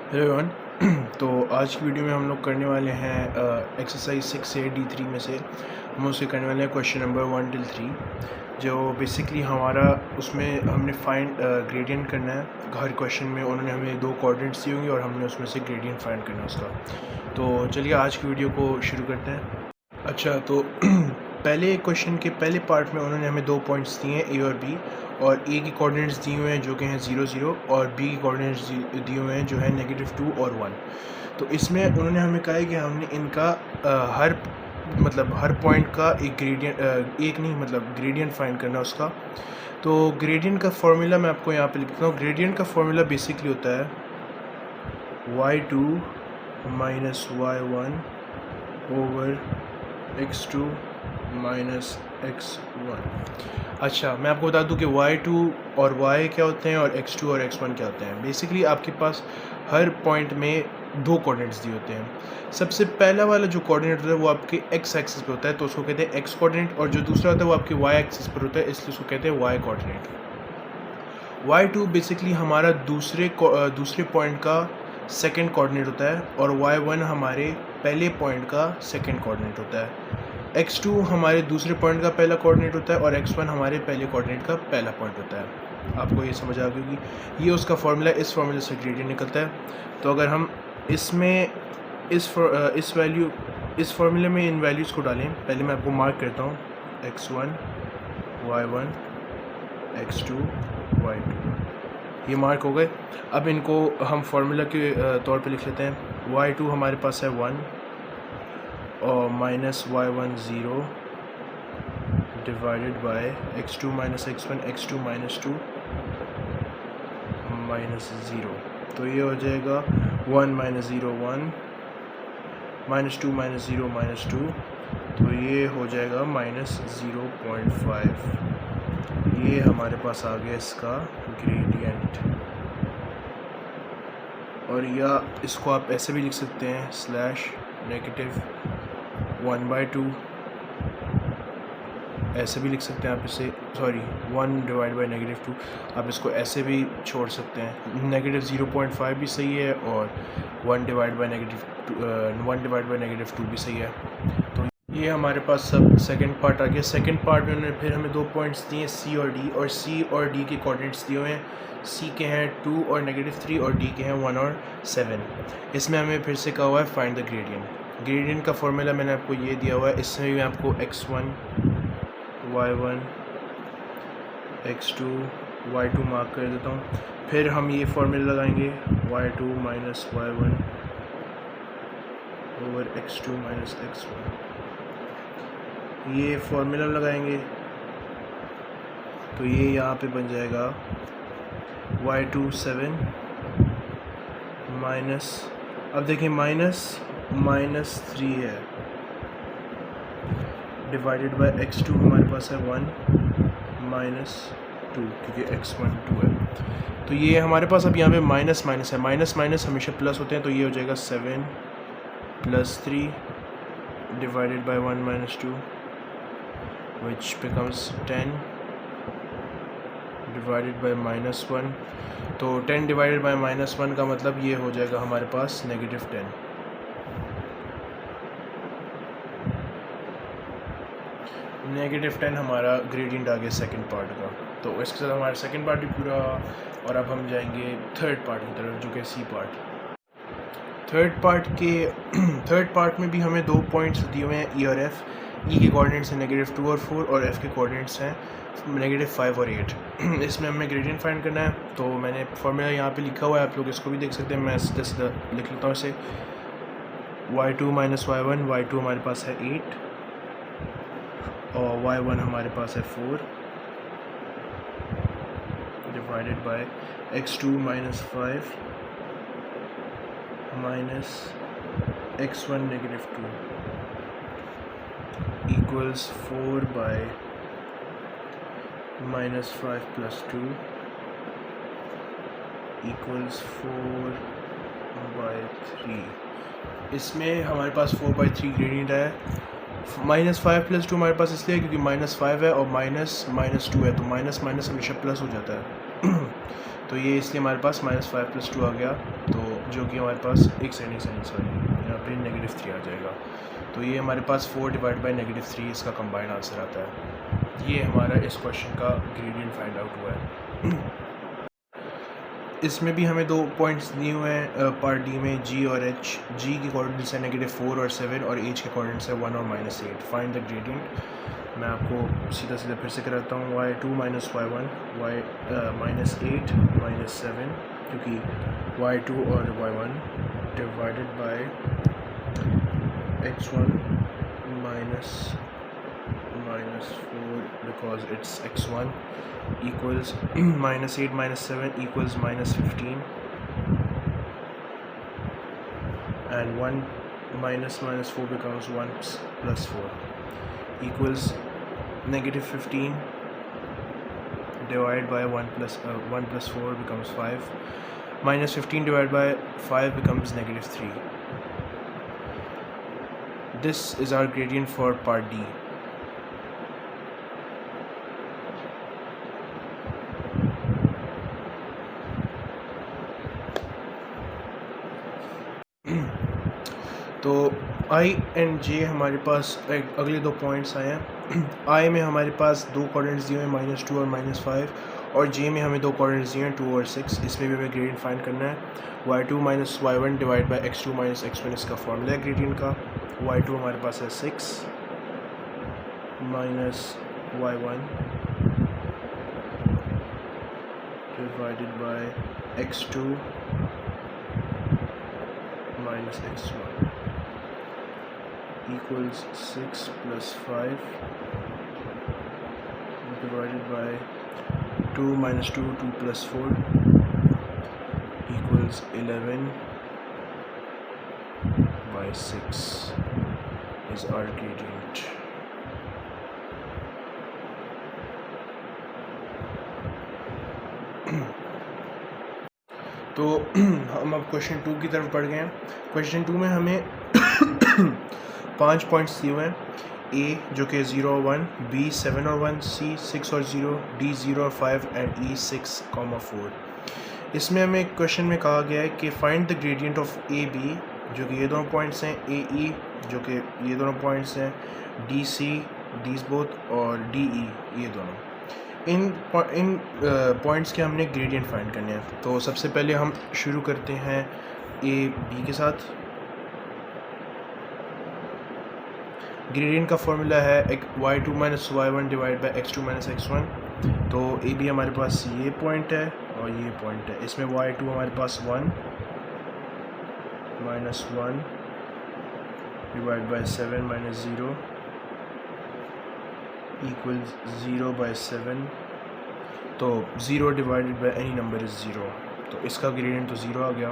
Hello everyone. तो आज की वीडियो में हम लोग करने वाले हैं एक्सरसाइज 6A D3 में से हम उससे करने वाले हैं क्वेश्चन नंबर 1 till 3, जो बेसिकली हमारा उसमें हमने फाइंड ग्रेडियंट करना है। हर क्वेश्चन में उन्होंने हमें 2 कोऑर्डिनेट्स दी होंगी और हमने उसमें से ग्रेडियंट फाइंड करना है उसका। तो चलिए आज की वीडियो को शुरू करते हैं। अच्छा, तो पहले क्वेश्चन के पहले पार्ट में उन्होंने हमें 2 पॉइंट्स दिए हैं, ए और बी, और ए की कोऑर्डिनेट्स दिए हुए हैं जो कि हैं 0 0, और बी की कोऑर्डिनेट्स दिए हुए हैं जो है -2 और 1। तो इसमें उन्होंने हमें कहा है कि हमने इनका हर पॉइंट का एक ग्रेडियंट फाइंड करना है उसका। तो ग्रेडियंट का फॉर्मूला मैं आपको यहाँ पे लिखता हूँ। ग्रेडियंट का फॉर्मूला बेसिकली होता है y2 minus y1 over x2 minus x1। अच्छा, मैं आपको बता दूं कि y2 और y क्या होते हैं और x2 और x1 क्या होते हैं। बेसिकली आपके पास हर पॉइंट में 2 कोऑर्डिनेट्स दिए होते हैं। सबसे पहला वाला जो कोऑर्डिनेट होता है वो आपके x एक्सिस पे होता है, तो उसको कहते हैं x कोऑर्डिनेट, और जो दूसरा होता है वो आपके y एक्सिस पर होता है, इसलिए उसको कहते हैं y कोऑर्डिनेट। y2 बेसिकली हमारा दूसरे पॉइंट का सेकंड कोऑर्डिनेट होता है, और y1 हमारे पहले पॉइंट का सेकंड कोऑर्डिनेट होता है। x2 हमारे दूसरे पॉइंट का पहला कोऑर्डिनेट होता है, और x1 हमारे पहले कोऑर्डिनेट का पहला पॉइंट होता है। आपको ये समझ आ गई कि ये उसका फॉर्मूला, इस फॉर्मूले से ग्रेडियंट निकलता है। तो अगर हम इसमें इस फॉर्मूले में इन वैल्यूज़ को डालें, पहले मैं आपको मार्क करता हूँ, x1 y1 x2 y2, ये मार्क हो गए। अब इनको हम फार्मूला के तौर पे लिख लेते हैं। y2 हमारे पास है 1 और minus y1 0 divided by x2 minus x1 x2 minus 2 minus 0। तो ये हो जाएगा 1 माइनस 0 1 माइनस 2 माइनस 0 माइनस 2, तो ये हो जाएगा माइनस 0.5। ये हमारे पास आ गया इसका ग्रेडियंट। और या इसको आप ऐसे भी लिख सकते हैं /(-1/2), ऐसे भी लिख सकते हैं आप इसे, 1 डिवाइड बाई -2। आप इसको ऐसे भी छोड़ सकते हैं, -0.5 भी सही है और 1 डिवाइड बाई -2 भी सही है। तो ये हमारे पास सब सेकंड पार्ट आ गया। सेकंड पार्ट में उन्होंने फिर हमें 2 पॉइंट्स दिए, सी और डी, और सी और डी के कोऑर्डिनेट्स दिए हुए हैं। सी के हैं 2 और -3, और डी के हैं 1 और 7। इसमें हमें फिर से कहा हुआ है फाइंड द ग्रेडियंट। ग्रेडियंट का फॉर्मूला मैंने आपको ये दिया हुआ है। इसमें भी मैं आपको x1 y1 x2 y2 mark कर देता हूँ। फिर हम ये फॉर्मूला लगाएंगे y2 minus y1 over x2 minus x1। ये फॉर्मूला लगाएंगे तो ये यहाँ पे बन जाएगा y2 7 माइनस, अब देखिए -3 है, डिवाइडेड बाय x2 हमारे पास है 1 माइनस 2, क्योंकि x1 2 है। तो ये हमारे पास अब यहाँ पे माइनस माइनस है, माइनस माइनस हमेशा प्लस होते हैं, तो ये हो जाएगा 7 + 3 divided by 1 minus 2, which becomes 10 divided by -1। तो 10 डिवाइडेड बाय -1 का मतलब ये हो जाएगा हमारे पास -10। -10 हमारा ग्रेडियंट आ गया सेकंड पार्ट का। तो इसके साथ हमारा सेकंड पार्ट भी पूरा, और अब हम जाएंगे थर्ड पार्ट की तरफ, जो कि सी पार्ट। थर्ड पार्ट में भी हमें 2 पॉइंट्स दिए हुए हैं, ई और एफ। ई के कोऑर्डिनेट्स हैं -2 और 4, और एफ के कोऑर्डिनेट्स हैं -5 और 8। इसमें हमें ग्रेडियंट फाइंड करना है। तो मैंने फॉर्मूला यहाँ पे लिखा हुआ है, आप लोग इसको भी देख सकते हैं। मैं सीधा लिख लेता हूँ इसे। y2 माइनस y1, y2 हमारे पास है 8 और y1 हमारे पास है 4 divided by x2 minus 5 minus x1 -2 equals 4 by -5 + 2 equals 4 by 3। इसमें हमारे पास 4 by 3 ग्रेडियंट है। -5 + 2 हमारे पास इसलिए क्योंकि -5 है और -2 है, तो माइनस माइनस हमेशा प्लस हो जाता है। तो ये इसलिए हमारे पास -5 + 2 आ गया, तो जो कि हमारे पास एक सेकेंड सॉरी यहाँ पे -3 आ जाएगा। तो ये हमारे पास 4 डिवाइड बाई -3 इसका कंबाइंड आंसर आता है। ये हमारा इस क्वेश्चन का ग्रेडियंट फाइंड आउट हुआ है। इसमें भी हमें 2 पॉइंट्स दिए हुए हैं पार्ट डी में, जी और एच। जी के कोऑर्डिनेट्स है -4 और 7 और एच के कोऑर्डिनेट्स है 1 और -8। Find the gradient. मैं आपको सीधा फिर से कराता हूँ। y2 - y1 y -8 -7, क्योंकि y2 और y1 divided by x1 -4 because it's x1 equals -8 -7 equals -15, and 1 -4 becomes 1 + 4 equals -15 divided by 1 + 4 becomes 5, -15 divided by 5 becomes -3. This is our gradient for part D. तो आई एंड जे हमारे पास अगले 2 पॉइंट्स आए हैं। आई में हमारे पास 2 coordinates दिए हैं -2 और -5, और जे में हमें 2 कोऑर्डिनेट्स दिए हैं 2 और 6। इसमें भी हमें ग्रेडियंट फाइंड करना है। y2 - y1 divide by x2 - x1 इसका फॉर्मूला है ग्रेडियंट का। y2 हमारे पास है 6 minus y1 divided by x2 - x1 equals 6 + 5 divided by 2 - 2 + 4 equals 11 by 6 is our gradient. तो हम अब क्वेश्चन 2 की तरफ बढ़ गए हैं। क्वेश्चन 2 में हमें 5 पॉइंट्स दिए हुए हैं। ए जो कि 0 और 1, बी 7 और 1, सी 6 और 0, डी 0 और 5 एंड ई 6, 4। इसमें हमें क्वेश्चन में कहा गया है कि find the gradient of A B, जो कि ये दोनों पॉइंट्स हैं, ए ई जो कि ये दोनों पॉइंट्स हैं, डी सी डीज बोथ और डी ई ये दोनों। इन पॉइंट्स के हमने ग्रेडियंट फाइंड करने हैं। तो सबसे पहले हम शुरू करते हैं ए बी के साथ। ग्रेडियंट का फॉर्मूला है y2 - y1 divide by x2 - x1। तो ए बी हमारे पास ये पॉइंट है और ये पॉइंट है। इसमें y2 हमारे पास 1 -1 डिवाइड बाई 7 - 0 equals 0 by 7। तो 0 divided by any number is 0, तो इसका ग्रेडियंट तो 0 आ गया।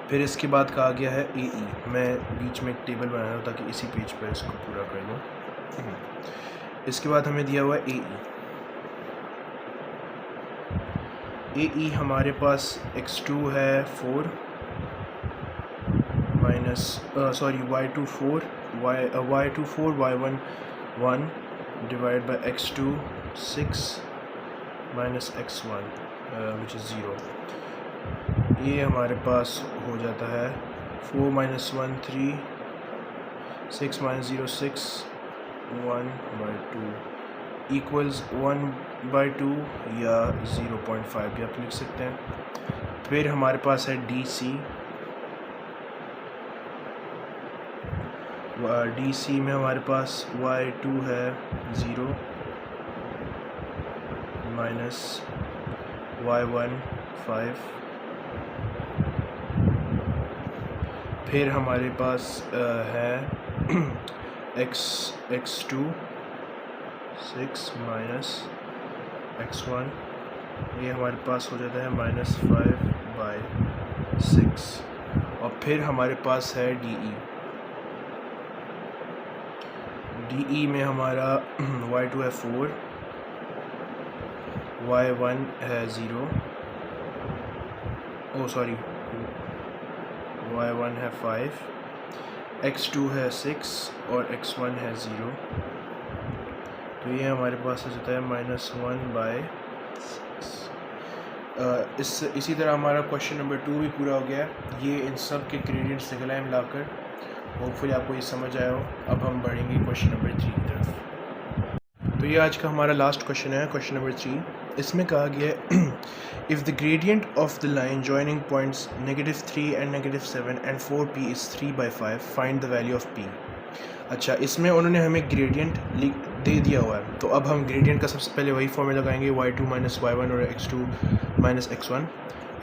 फिर इसके बाद कहा गया है ए ई। मैं बीच में एक टेबल बनाया हूँ ताकि इसी पेज पर इसको पूरा कर लूँ। इसके बाद हमें दिया हुआ है ए ई हमारे पास x2 है 4 minus y2 4 y2 4 y1 1 divide by x2 6 minus x1 which is 0। ये हमारे पास हो जाता है 4 - 1 3 6 - 0 6 1/2 equals 1/2 या 0.5 भी आप लिख सकते हैं। फिर हमारे पास है डी सी में हमारे पास y2 है 0 माइनस y1 5। फिर हमारे पास है x2 6 माइनस x1। ये हमारे पास हो जाता है -5/6। और फिर हमारे पास है डी में हमारा y2 है 4 y1 है 0 y1 है 5 x2 है 6 और x1 है 0। तो ये हमारे पास हो जाता है -1/6। इसी तरह हमारा क्वेश्चन नंबर 2 भी पूरा हो गया है। ये इन सब के ग्रेडियंट्स निकला है मिलाकर। होपफुली आपको ये समझ आया हो। अब हम बढ़ेंगे क्वेश्चन नंबर 3 की तरफ। तो ये आज का हमारा लास्ट क्वेश्चन है, क्वेश्चन नंबर 3। इसमें कहा गया है if the gradient of the line joining points -3 and -7 and 4p is 3/5 find the value of p। अच्छा, इसमें उन्होंने हमें ग्रेडियंट दे दिया हुआ है, तो अब हम ग्रेडियंट का सबसे पहले वही फॉर्मूला लगाएंगे y2 - y1 और x2 - x1।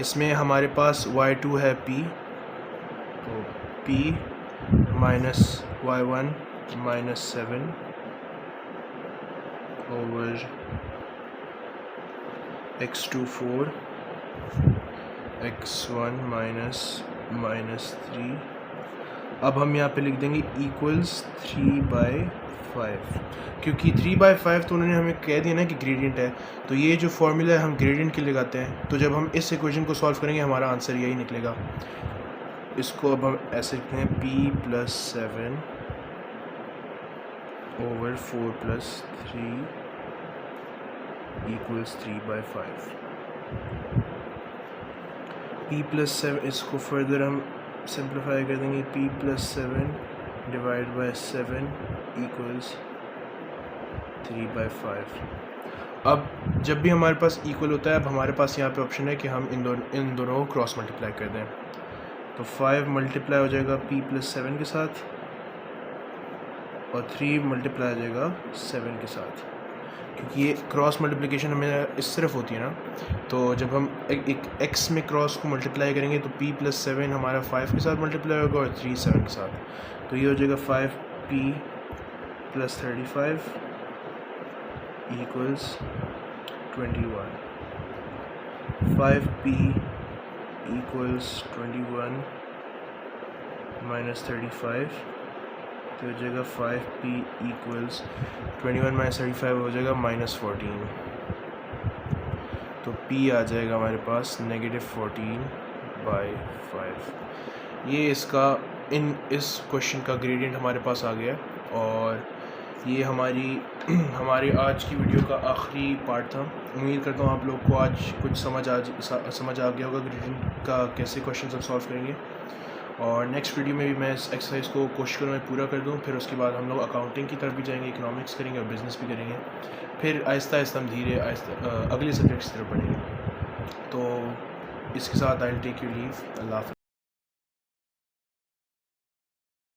इसमें हमारे पास y2 है p, तो p minus y1 - 7 over x2 4 x1 -3। अब हम यहाँ पे लिख देंगे इक्वल्स 3/5, क्योंकि 3/5 तो उन्होंने हमें कह दिया ना कि ग्रेडियंट है, तो ये जो फॉर्मूला है हम ग्रेडियंट के लिए लगाते हैं। तो जब हम इस इक्वेशन को सॉल्व करेंगे हमारा आंसर यही निकलेगा। इसको अब हम ऐसे लिखते हैं p + 7 ओवर 4 + 3 इक्वल्स 3/5। p + 7, इसको फर्दर हम सिंप्लीफाई कर देंगे। p + 7 divide by 7 equals 3/5। अब जब भी हमारे पास इक्वल होता है, अब हमारे पास यहाँ पे ऑप्शन है कि हम इन दोनों को क्रॉस मल्टीप्लाई कर दें। तो 5 मल्टीप्लाई हो जाएगा p + 7 के साथ और 3 मल्टीप्लाई हो जाएगा 7 के साथ, क्योंकि ये क्रॉस मल्टीप्लिकेशन हमें इस तरफ होती है ना। तो जब हम एक x में क्रॉस को मल्टीप्लाई करेंगे तो p + 7 हमारा 5 के साथ मल्टीप्लाई होगा और 3 7 के साथ। तो ये हो जाएगा 5p + 35 इक्वल्स 21। 5p इक्वल्स 21 - 35, तो हो जाएगा 5p इक्वल्स 21 - 35 हो जाएगा -14। तो p आ जाएगा हमारे पास -14/5। ये इसका इस क्वेश्चन का ग्रेडियंट हमारे पास आ गया और ये हमारे आज की वीडियो का आखिरी पार्ट था। उम्मीद करता हूँ आप लोग को आज कुछ समझ आ गया होगा ग्रेडियंट का कैसे क्वेश्चन सब सॉल्व करेंगे। और नेक्स्ट वीडियो में भी मैं इस एक्सरसाइज को कोशिश करूँगा पूरा कर दूँ। फिर उसके बाद हम लोग अकाउंटिंग की तरफ भी जाएंगे, इकोनॉमिक्स करेंगे और बिज़नेस भी करेंगे। फिर आहिस्ता आहिस्ता हम अगले सब्जेक्ट्स की तरफ बढ़ेंगे। तो इसके साथ I will take you leave. अल्लाह हाफ़िज़।